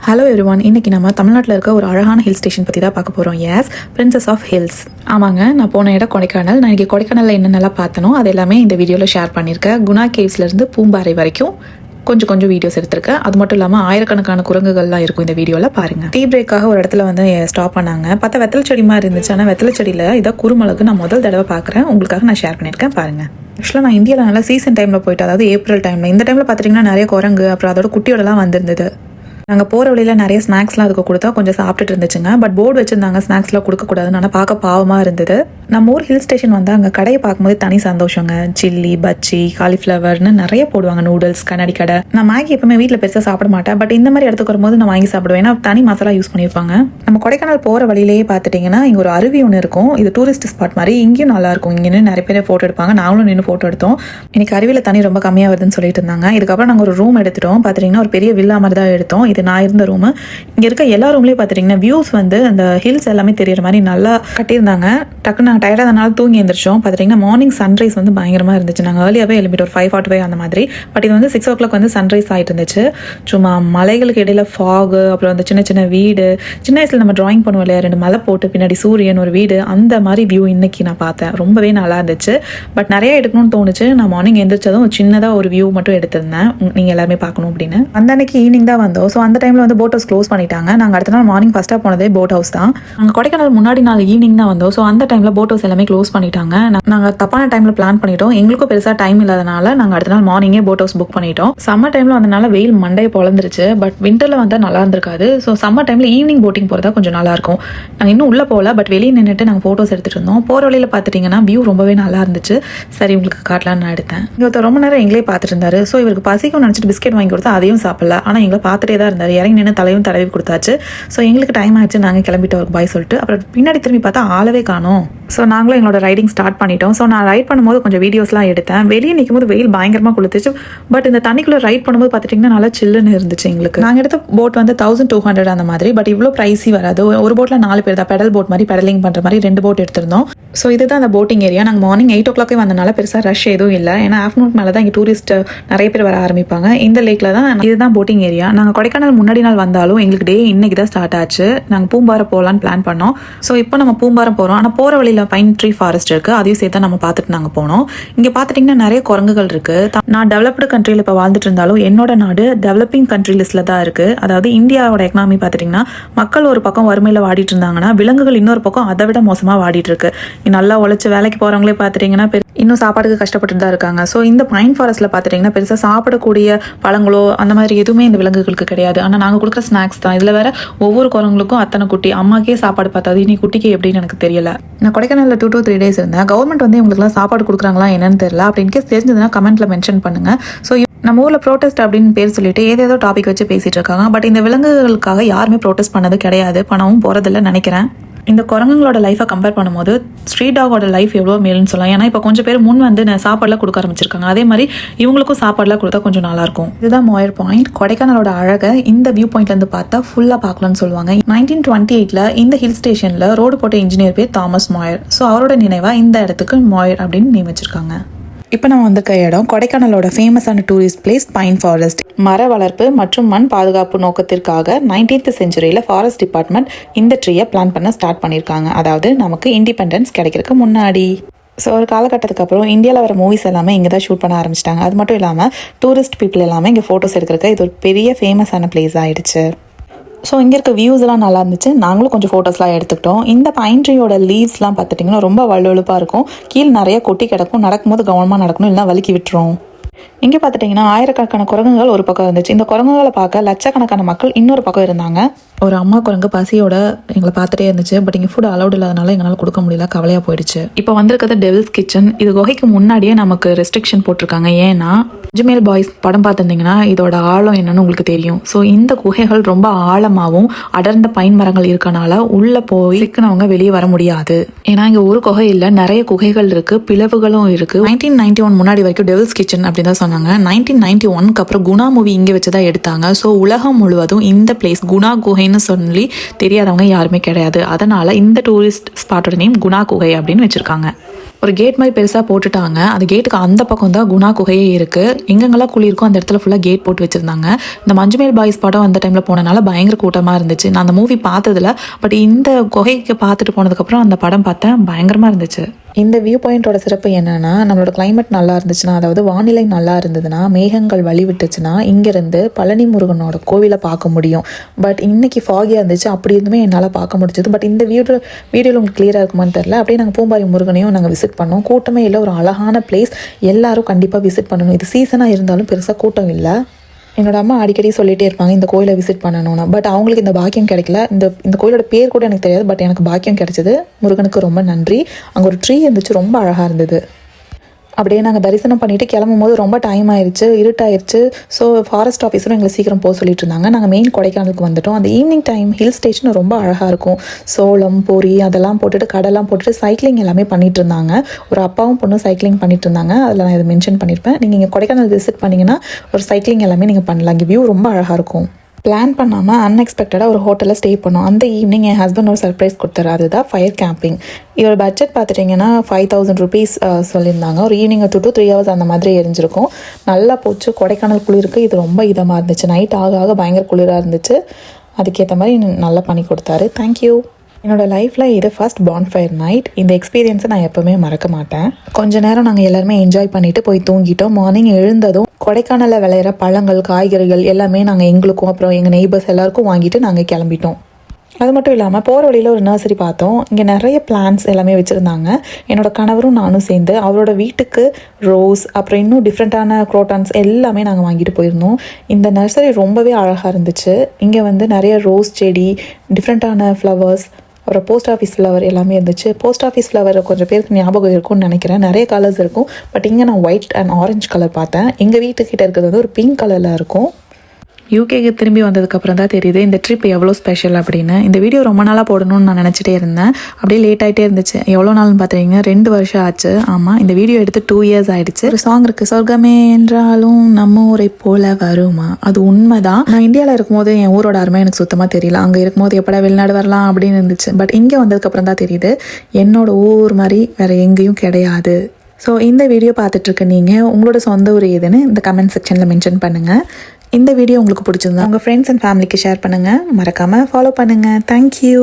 Hello everyone, இன்றைக்கி நம்ம தமிழ்நாட்டில் இருக்க ஒரு அழகான ஹில் ஸ்டேஷன் பற்றி தான் பார்க்க போகிறோம். Yes, princess of hills. ஆமாங்க, நான் போன இடம் கொடைக்கானல். நான் இன்றைக்கி கொடைக்கானலில் என்னென்னலாம் பார்த்தனோ அது எல்லாமே இந்த வீடியோவில் ஷேர் பண்ணியிருக்கேன். குணா கேவ்ஸ்லேருந்து பூம்பாறை வரைக்கும் கொஞ்சம் வீடியோஸ் எடுத்திருக்கேன். அது மட்டும் இல்லாமல் ஆயிரக்கணக்கான குரங்குகள்லாம் இருக்கும் இந்த வீடியோவில் பாருங்கள். டீ பிரேக்காக ஒரு இடத்துல வந்து ஸ்டாப் பண்ணாங்க. பார்த்தா வெத்தலை செடி மாதிரி இருந்துச்சு. ஆனால் வெத்தலை செடியில் இதான் குறுமிளகு நான் முதல் தடவை பார்க்குறேன். உங்களுக்காக நான் ஷேர் பண்ணியிருக்கேன் பாருங்கள். ஆக்சுவலாக நான் இந்தியாவில் நல்லா சீசன் டைமில் போயிட்டு, அதாவது ஏப்ரல் டைமில், இந்த டைமில் பார்த்துட்டிங்கன்னா நிறைய குரங்கு அப்புறம் அதோட குட்டியோடலாம் வந்திருந்தது. நாங்கள் போகிற வழியில் நிறைய ஸ்நாக்ஸ்லாம் அதுக்கு கொடுத்தா கொஞ்சம் சாப்பிட்டுட்டு இருந்துச்சுங்க. பட் போர்டு வச்சுருந்தாங்க ஸ்நாக்ஸ்லாம் கொடுக்கக்கூடாதுன்னு. ஆனால் பார்க்க பாவமாக இருந்தது. நம்ம ஊர் ஹில் ஸ்டேஷன் வந்து அங்கே கடையை பார்க்கும்போது தனி சந்தோஷங்க. சில்லி, பச்சி, காலிஃப்ளவர்னு நிறைய போடுவாங்க. நூடுல்ஸ், கண்ணாடி கடை. நான் மேகி எப்பவுமே வீட்டில் பெருசாக சாப்பிட மாட்டேன். பட் இந்த மாதிரி இடத்துக்கு வரும்போது நான் வாங்கி சாப்பிடுவேன். ஏன்னா தனி மசாலா யூஸ் பண்ணியிருப்பாங்க. நம்ம கொடைக்கானல் போகிற வழியிலேயே பார்த்துட்டிங்கன்னா இங்கே ஒரு அருவி ஒன்று இருக்கும். இது டூரிஸ்ட் ஸ்பாட் மாதிரி. இங்கேயும் நல்லாயிருக்கும். இங்கே நிறைய பேர் ஃபோட்டோ எடுப்பாங்க. நாங்களும் நின்று ஃபோட்டோ எடுத்தோம். இன்னைக்கு அருவியில் தண்ணி ரொம்ப கம்மியாக வருதுன்னு சொல்லிட்டு இருந்தாங்க. இதுக்கப்புறம் நாங்கள் ஒரு ரூம் எடுத்துட்டோம். பார்த்துட்டிங்கன்னா ஒரு பெரிய வில்லா மாதிரி தான் எடுத்தோம். இது நான் இருந்த ரூமு. இங்கே இருக்க எல்லா ரூம்லேயும் பார்த்துட்டிங்கன்னா வியூஸ் வந்து அந்த ஹில்ஸ் எல்லாமே தெரியுற மாதிரி நல்லா கட்டியிருந்தாங்க. டக்குன்னு நாங்கள் டயர்டாக அதனால தூங்கி எழுந்திரிச்சோம். பார்த்துட்டிங்கன்னா மார்னிங் சன்ரைஸ் வந்து பயங்கரமாக இருந்துச்சு. நாங்கள் ஏர்லியாகவே எழுப்பிட்டு ஒரு 5:45 அந்த மாதிரி. பட் இது வந்து 6 o'clock வந்து சன்ரைஸ் ஆகிட்டு இருந்துச்சு. சும்மா மலைகளுக்கு இடையில ஃபாகு, அப்புறம் அந்த சின்ன சின்ன வீடு. சின்ன வயசில் நம்ம ட்ராயிங் பண்ணுவோம் இல்லையா, 2 மலை போட்டு பின்னாடி சூரியன், ஒரு வீடு, அந்த மாதிரி வியூ இன்னைக்கு நான் பார்த்தேன். ரொம்பவே நல்லா இருந்துச்சு. பட் நிறைய எடுக்கணும்னு தோணுச்சு. நான் மார்னிங் எழுந்திரிச்சதும் சின்னதாக ஒரு வியூ மட்டும் எடுத்திருந்தேன், நீங்கள் எல்லாருமே பார்க்கணும் அப்படின்னு. அந்த அன்னைக்கு ஈவினிங் தான் வந்தோம். ஸோ அந்த டைமில் வந்து போட் ஹவுஸ் க்ளோஸ் பண்ணிட்டாங்க. நாங்கள் அடுத்த நாள் மார்னிங் ஃபஸ்ட்டாக போனதே போட் ஹவுஸ் தான். நாங்கள் கொடைக்கானல் முன்னாடி நாள் ஈவினிங் தான் வந்தோம். ஸோ அந்த டைமில் போட் ஹவுஸ் எல்லாமே க்ளோஸ் பண்ணிட்டாங்க. நாங்கள் தப்பான டைமில் பிளான் பண்ணிட்டோம். எங்களுக்கும் பெருசாக டைம் இல்லாதனால நாங்கள் அடுத்த நாள் மார்னிங்கே போட் ஹவுஸ் புக் பண்ணிட்டோம். சம்மர் டைமில் வந்தனால வெயில் மண்டையை பொழந்துருச்சு. பட் விண்டரில் வந்தால் நல்லா இருந்திருக்காது. ஸோ சம்மர் டைமில் ஈவினிங் போட்டிங் போகிறதா கொஞ்சம் நல்லாயிருக்கும். நாங்கள் இன்னும் உள்ளே போகல. பட் வெளியே நின்றுட்டு நாங்கள் ஃபோட்டோஸ் எடுத்துகிட்டு இருந்தோம். போகிற வழியில் பார்த்துட்டிங்கன்னா வியூ ரொம்பவே நல்லா இருந்துச்சு. சரி உங்களுக்கு காட்டலான்னு நான் எடுத்தேன். இங்கே ரொம்ப நேரம் எங்களே பார்த்துட்டு இருந்தாரு. ஸோ இவருக்கு பசிக்கும் நினச்சிட்டு பிஸ்கெட் வாங்கி கொடுத்தா அதையும் சாப்பிடல. ஆனால் எங்களை பார்த்துட்டே தான் இருந்தார். இறங்கி நின்று தலையும் தடவி கொடுத்தாச்சு. ஸோ எங்களுக்கு டைம் ஆயிடுச்சு. நாங்கள் கிளம்பிட்டு அவருக்கு பாய் சொல்லிட்டு அப்புறம் பின்னாடி திரும்பி பார்த்தா ஆளவே காணோம். ஸோ நாங்களும் எங்களோட ரைடிங் ஸ்டார்ட் பண்ணிட்டோம். ஸோ நான் ரைட் பண்ணும்போது கொஞ்சம் வீடியோஸ்லாம் எடுத்தேன். வெளியே நிற்கும் போது வெயில் பயங்கரமாக குளித்துச்சு. பட் இந்த தண்ணிக்குள்ளே ரைட் பண்ணும்போது பார்த்துட்டிங்கன்னா நல்லா சில்லுன்னு இருந்துச்சு எங்களுக்கு. நாங்கள் எடுத்த போட் வந்து 1200 அந்த மாதிரி. பட் இவ்வளோ ப்ரைஸி வராது. ஒரு போட்டில் 4 பேர் தான். பெடல் போட் மாதிரி பெடலிங் பண்ணுற மாதிரி 2 போட் எடுத்திருந்தோம். ஸோ இதுதான் அந்த போட்டிங் ஏரியா. நாங்கள் மார்னிங் 8 o'clock வந்தனால பெருசாக ரஷ் எதுவும் இல்லை. ஏன்னா ஆஃப்டர்நூன் மேலே தான் இங்கே டூரிஸ்ட் நிறைய பேர் வர ஆரம்பிப்பாங்க. இந்த லேக்கில் தான் இதுதான் போட்டிங் ஏரியா. நாங்கள் கொடைக்கானல் முன்னாடி நாள் வந்தாலும் எங்களுக்கு டே இன்னைக்கு தான் ஸ்டார்ட் ஆச்சு. நாங்கள் பூம்பாறை போகலான்னு பிளான் பண்ணோம். ஸோ இப்போ நம்ம பூம்பாறை போகிறோம். ஆனால் போகிற வழியில் பைன் ட்ரீ ஃபாரஸ்ட் இருக்குது. அதையும் சேர்த்து நம்ம பார்த்துட்டு நாங்கள் போனோம். இங்கே பார்த்துட்டிங்கன்னா நிறைய குரங்குகள் இருக்குது. நான் டெவலப்டு கண்ட்ரியில் இப்போ வாழ்ந்துட்டு இருந்தாலும் என்னோட நாடு டெவலப்பிங் கண்ட்ரி லிஸ்ட்டில் தான் இருக்குது. அதாவது இந்தியாவோட எக்கனாமி பார்த்துட்டிங்கன்னா மக்கள் ஒரு பக்கம் வறுமையில் வாடிட்டு இருந்தாங்கன்னா விலங்குகள் இன்னொரு பக்கம் அதை விட மோசமாக வாடிட்டு இருக்கு. நல்லா உழைச்சி வேலைக்கு போகிறவங்களே பார்த்துட்டிங்கன்னா இன்னும் சாப்பாடுக்கு கஷ்டப்பட்டு தான் இருக்காங்க. ஸோ இந்த பைன் ஃபாரஸ்ட்டில் பார்த்துட்டிங்கன்னா பெருசாக சாப்பிடக்கூடிய பழங்களோ அந்த மாதிரி எதுவுமே இந்த விலங்குகளுக்கு கிடையாது. ஆனால் நாங்கள் கொடுக்குற ஸ்நாக்ஸ் தான். இதில் வேற ஒவ்வொரு குரங்களுக்கும் அத்தனை குட்டி. அம்மாக்கே சாப்பாடு பார்த்தாது, இனி குட்டிக்கு எப்படின்னு எனக்கு தெரியல. நான் கொடைக்கானலில் 2 to 3 days இருந்தேன். கவர்மெண்ட் வந்து இவங்களுக்குலாம் சாப்பாடு கொடுக்குறாங்களா என்னன்னு தெரியல. அப்படின்னு கேஸ் தெரிஞ்சதுன்னா கமெண்ட்ல மென்ஷன் பண்ணுங்க. ஸோ நம்ம ஊரில் ப்ரோட்டஸ்ட் அப்படின்னு பேர் சொல்லிட்டு ஏதேதோ டாபிக் வச்சு பேசிட்டு இருக்காங்க. பட் இந்த விலங்குகளுக்காக யாருமே ப்ரோட்டஸ்ட் பண்ணது கிடையாது. பணமும் போகிறதில்ல நினைக்கிறேன். இந்த குரங்குங்களோட லைஃபை கம்பேர் பண்ணும்போது ஸ்ட்ரீட் டாகோட லைஃப் எவ்வளோ மேலுன்னு சொல்லலாம். ஏன்னா இப்போ கொஞ்சம் பேர் முன் வந்து சாப்பாடுலாம் கொடுக்க ஆரம்பிச்சிருக்காங்க. அதே மாதிரி இவங்களுக்கும் சாப்பாடுலாம் கொடுத்தா கொஞ்சம் நல்லாயிருக்கும். இதுதான் மோயர் பாயிண்ட். கொடைக்கானலோட அழகை இந்த வியூ பாயிண்ட்லேருந்து பார்த்தா ஃபுல்லாக பார்க்கலாம்னு சொல்லுவாங்க. 1928 இந்த ஹில் ஸ்டேஷனில் ரோடு போட்ட இன்ஜினியர் பேர் தாமஸ் மோயர். ஸோ அவரோட நினைவாக இந்த இடத்துக்கு மோயர் அப்படின்னு நியமிச்சிருக்காங்க. இப்போ நம்ம வந்திருக்க இடம் கொடைக்கானலோட ஃபேமஸான டூரிஸ்ட் பிளேஸ் பைன் ஃபாரஸ்ட். மர வளர்ப்பு மற்றும் மண் பாதுகாப்பு நோக்கத்திற்காக 19th century ஃபாரஸ்ட் டிபார்ட்மெண்ட் இந்த ட்ரீயை பிளான் பண்ண ஸ்டார்ட் பண்ணியிருக்காங்க. அதாவது நமக்கு இண்டிபெண்டன்ஸ் கிடைக்கிறதுக்கு முன்னாடி. ஸோ ஒரு காலகட்டத்துக்கு அப்புறம் இந்தியாவில் வர மூவிஸ் எல்லாமே இங்கே தான் ஷூட் பண்ண ஆரம்பிச்சிட்டாங்க. அது மட்டும் இல்லாமல் டூரிஸ்ட் பீப்புள் எல்லாமே இங்கே ஃபோட்டோஸ் எடுக்கிறதுக்கு இது ஒரு பெரிய ஃபேமஸான பிளேஸ் ஆகிடுச்சு. ஸோ இங்கே இருக்க வியூஸ்லாம் நல்லா இருந்துச்சு. நாங்களும் கொஞ்சம் ஃபோட்டோஸ்லாம் எடுத்துக்கிட்டோம். இந்த பைன் ட்ரீயோட லீவ்ஸ்லாம் பார்த்துட்டிங்கன்னா ரொம்ப வலுவழுப்பாக இருக்கும். கீழே நிறைய கொட்டி கிடக்கும். நடக்கும்போது கவனமாக நடக்கணும், இல்லைனா வலிக்கி விட்டுரும். இங்கே பார்த்துட்டிங்கன்னா ஆயிரக்கணக்கான குரங்குகள் ஒரு பக்கம் இருந்துச்சு. இந்த குரங்குகளை பார்க்க லட்சக்கணக்கான மக்கள் இன்னொரு பக்கம் இருந்தாங்க. ஒரு அம்மா குரங்கு பசியோட எங்களை பார்த்துட்டே இருந்துச்சு. பட் இங்கே ஃபுட் அலௌட் இல்லாதனால எங்களால் கொடுக்க முடியல. கவலையாக போயிடுச்சு. இப்போ வந்திருக்கிறது டெவில்ஸ் கிச்சன். இது குகைக்கு முன்னாடியே நமக்கு ரெஸ்ட்ரிக்ஷன் போட்டிருக்காங்க. ஏன்னா அஜ்மேல் பாய்ஸ் படம் பார்த்துருந்தீங்கன்னா இதோட ஆழம் என்னன்னு உங்களுக்கு தெரியும். ஸோ இந்த குகைகள் ரொம்ப ஆழமாகவும் அடர்ந்த பைன் மரங்கள் இருக்கனால உள்ளே போய் சிக்கினவங்க வெளியே வர முடியாது. ஏன்னா இங்கே ஒரு குகை இல்லை, நிறைய குகைகள் இருக்கு, பிளவுகளும் இருக்கு. 1991 முன்னாடி வரைக்கும் டெவில்ஸ் கிச்சன் அப்படின்னு தான் சொன்னாங்க. 1991க்கு அப்புறம் குணா மூவி இங்கே வச்சு தான் எடுத்தாங்க. ஸோ உலகம் முழுவதும் இந்த பிளேஸ் குணா குகைன்னு சொல்லி தெரியாதவங்க யாருமே கிடையாது. அதனால இந்த டூரிஸ்ட் ஸ்பாட்டோட நேம் குணா குகை அப்படின்னு வச்சிருக்காங்க. ஒரு கேட் மாதிரி பெருசாக போட்டுட்டாங்க. அந்த கேட்டுக்கு அந்த பக்கம் தான் குணா குகையே இருக்குது. எங்கெங்கெல்லாம் குழி இருக்கோ அந்த இடத்துல ஃபுல்லாக கேட் போட்டு வச்சுருந்தாங்க. இந்த மஞ்சுமேல் பாய்ஸ் படம் அந்த டைமில் போனனால பயங்கர கூட்டமாக இருந்துச்சு. நான் அந்த மூவி பார்த்ததில்ல, பட் இந்த குகைக்கு பார்த்துட்டு போனதுக்கப்புறம் அந்த படம் பார்த்தேன், பயங்கரமாக இருந்துச்சு. இந்த வியூ பாயிண்ட்டோட சிறப்பு என்னென்னா, நம்மளோட கிளைமேட் நல்லா இருந்துச்சுன்னா, அதாவது வானிலை நல்லா இருந்ததுன்னா, மேகங்கள் வழிவிட்டுச்சுன்னா இங்கேருந்து பழனி முருகனோட கோவிலை பார்க்க முடியும். பட் இன்றைக்கி ஃபாகியாக இருந்துச்சு, அப்படி இருந்துமே என்னால் பார்க்க முடிஞ்சது. பட் இந்த வீடியோவில் உங்களுக்கு கிளியராக இருக்குமான்னு தெரில. அப்படியே நாங்கள் பூம்பாரி முருகனையும் நாங்கள் விசிட் பண்ணோம். கூட்டமே இல்லை, ஒரு அழகான பிளேஸ், எல்லாரும் கண்டிப்பாக விசிட் பண்ணணும். இது சீசனாக இருந்தாலும் பெருசாக கூட்டம் இல்லை. என்னோட அம்மா அடிக்கடி சொல்லிகிட்டே இருப்பாங்க இந்த கோயிலை விசிட் பண்ணணும்னா. பட் அவங்களுக்கு இந்த பாக்கியம் கிடைக்கல. இந்த கோயிலோட பேர் கூட எனக்கு தெரியாது, பட் எனக்கு பாக்கியம் கிடைச்சது. முருகனுக்கு ரொம்ப நன்றி. அங்கே ஒரு ட்ரீ இருந்துச்சு, ரொம்ப அழகாக இருந்தது. அப்படியே நாங்கள் தரிசனம் பண்ணிவிட்டு கிளம்பும் போது ரொம்ப டைம் ஆயிடுச்சு, இருட்டாயிருச்சு. ஸோ ஃபாரஸ்ட் ஆஃபீஸரும் எங்களை சீக்கிரம் போக சொல்லிட்டு இருந்தாங்க. நாங்கள் மெயின் கொடைக்கானலுக்கு வந்துட்டோம். அந்த ஈவினிங் டைம் ஹில் ஸ்டேஷன் ரொம்ப அழகாக இருக்கும். சோளம் பொரி அதெல்லாம் போட்டுட்டு கடலாம் போட்டுட்டு சைக்கிளிங் எல்லாமே பண்ணிட்டு இருந்தாங்க. ஒரு அப்பாவும் பொண்ணும் சைக்கிளிங் பண்ணிட்டு இருந்தாங்க. அதில் நான் இதை மென்ஷன் பண்ணியிருப்பேன். நீங்கள் இங்கே கொடைக்கானல் விசிட் பண்ணிங்கன்னா ஒரு சைக்கிளிங் எல்லாமே நீங்கள் பண்ணலாம். இங்கே வியூ ரொம்ப அழகாக இருக்கும். பிளான் பண்ணாமல் அன்எக்ஸ்பெக்டடாக ஒரு ஹோட்டலில் ஸ்டே பண்ணோம். அந்த ஈவினிங் என் ஹஸ்பண்ட் ஒரு சர்ப்ரைஸ் கொடுத்தாரு. அதுதான் ஃபயர் கேம்பிங். இதோட பட்ஜெட் பார்த்துட்டிங்கன்னா 5000 rupees சொல்லியிருந்தாங்க. ஒரு ஈவினிங் 2 to 3 hours அந்த மாதிரி எரிஞ்சிருக்கும். நல்லா போச்சு. கொடைக்கானல் குளிருக்கு இது ரொம்ப இதமாக இருந்துச்சு. நைட் ஆக ஆக பயங்கர குளிராக இருந்துச்சு. அதுக்கேற்ற மாதிரி நல்லா பண்ணி கொடுத்தாரு. தேங்க்யூ. என்னோடய லைஃப்பில் இது ஃபர்ஸ்ட் பான்ஃபயர் நைட். இந்த எக்ஸ்பீரியன்ஸை நான் எப்போவுமே மறக்க மாட்டேன். கொஞ்ச நேரம் நாங்கள் எல்லாருமே என்ஜாய் பண்ணிவிட்டு போய் தூங்கிட்டோம். மார்னிங் எழுந்ததும் கொடைக்கானலில் விளையிற பழங்கள் காய்கறிகள் எல்லாமே நாங்கள் எங்களுக்கும் அப்புறம் எங்கள் நெய்பர்ஸ் எல்லாருக்கும் வாங்கிட்டு நாங்கள் கிளம்பிட்டோம். அது மட்டும் இல்லாமல் போகிற வழியில் ஒரு நர்சரி பார்த்தோம். இங்கே நிறைய பிளான்ட்ஸ் எல்லாமே வச்சுருந்தாங்க. என்னோடய கணவரும் நானும் சேர்ந்து அவரோட வீட்டுக்கு ரோஸ் அப்புறம் இன்னும் டிஃப்ரெண்ட்டான குரோட்டான்ஸ் எல்லாமே நாங்கள் வாங்கிட்டு போயிருந்தோம். இந்த நர்சரி ரொம்பவே அழகாக இருந்துச்சு. இங்கே வந்து நிறைய ரோஸ் செடி, டிஃப்ரெண்ட்டான ஃப்ளவர்ஸ், அப்புறம் போஸ்ட் ஆஃபீஸ் ஃப்ளவர் எல்லாமே இருந்துச்சு. போஸ்ட் ஆஃபீஸ் ஃப்ளவர் கொஞ்சம் பேருக்கு ஞாபகம் இருக்கும்னு நினைக்கிறேன். நிறைய கலர்ஸ் இருக்கும். பட் இங்கே நான் ஒயிட் அண்ட் ஆரஞ்சு கலர் பார்த்தேன். எங்கள் வீட்டுக்கிட்ட இருக்கிறது வந்து ஒரு பிங்க் கலரில் இருக்கும். யூகேக்கு திரும்பி வந்ததுக்கப்புறம் தான் தெரியுது இந்த ட்ரிப் எவ்வளோ ஸ்பெஷல் அப்படின்னு. இந்த வீடியோ ரொம்ப நாளாக போடணும்னு நான் நினச்சிட்டே இருந்தேன். அப்படியே லேட் ஆகிட்டே இருந்துச்சு. எவ்வளோ நாள்னு பார்த்துருக்கீங்க, 2 வருஷம் ஆச்சு. ஆமாம், இந்த வீடியோ எடுத்து 2 years ஆகிடுச்சு. ஒரு சாங் இருக்குது, சொர்க்கமே என்றாலும் நம்ம ஊரை போல வருமா. அது உண்மை தான். நான் இந்தியாவில் இருக்கும்போது என் ஊரோட அருமை எனக்கு சுத்தமாக தெரியல. அங்கே இருக்கும்போது எப்படா வெளிநாடு வரலாம் அப்படின்னு இருந்துச்சு. பட் இங்கே வந்ததுக்கப்புறம் தான் தெரியுது என்னோட ஊர் மாதிரி வேறு எங்கேயும் கிடையாது. ஸோ இந்த வீடியோ பார்த்துட்ருக்க நீங்கள் உங்களோட சொந்த ஊர் எதுன்னு இந்த கமெண்ட் செக்ஷனில் மென்ஷன் பண்ணுங்கள். இந்த வீடியோ உங்களுக்கு பிடிச்சிருந்தா உங்கள் ஃப்ரெண்ட்ஸ் அண்ட் ஃபேமிலிக்கு ஷேர் பண்ணுங்கள். மறக்காமல் ஃபாலோ பண்ணுங்கள். தேங்க்யூ.